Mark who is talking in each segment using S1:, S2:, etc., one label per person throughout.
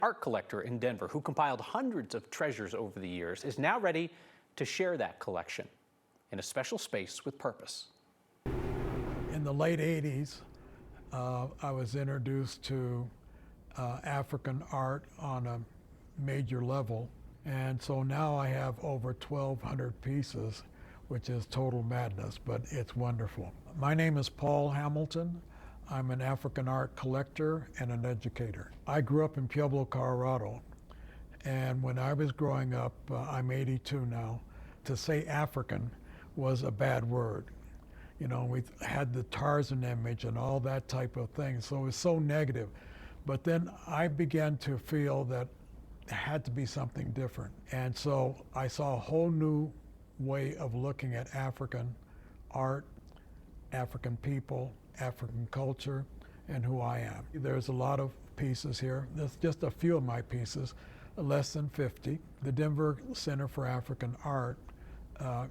S1: art collector in Denver who compiled hundreds of treasures over the years, is now ready to share that collection in a special space with purpose.
S2: In the late 80s, I was introduced to African art on a major level, and so now I have over 1,200 pieces, which is total madness, but it's wonderful. My name is Paul Hamilton. I'm an African art collector and an educator. I grew up in Pueblo, Colorado, and when I was growing up, I'm 82 now, to say African was a bad word. You know, we had the Tarzan image and all that type of thing, so it was so negative. But then I began to feel that it had to be something different. And so I saw a whole new way of looking at African art, African people, African culture, and who I am. There's a lot of pieces here. There's just a few of my pieces, less than 50. The Denver Center for African Art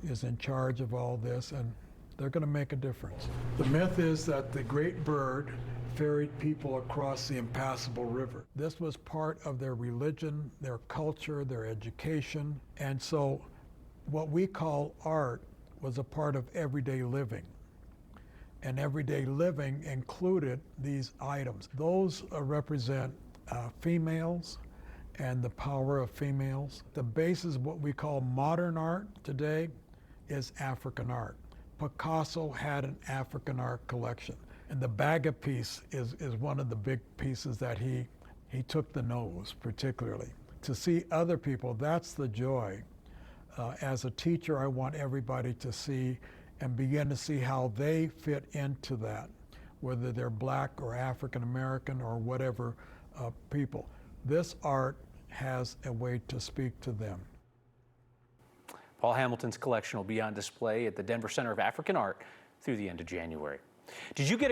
S2: is in charge of all this, and they're going to make a difference. The myth is that the great bird ferried people across the impassable river. This was part of their religion, their culture, their education, and so what we call art was a part of everyday living. And everyday living included these items. Those represent females and the power of females. The basis of what we call modern art today is African art. Picasso had an African art collection. And the Baga piece is one of the big pieces that he took the nose, particularly. To see other people, that's the joy. As a teacher, I want everybody to see and begin to see how they fit into that, whether they're black or African American or whatever people. This art has a way to speak to them.
S1: Paul Hamilton's collection will be on display at the Denver Center of African Art through the end of January. Did you get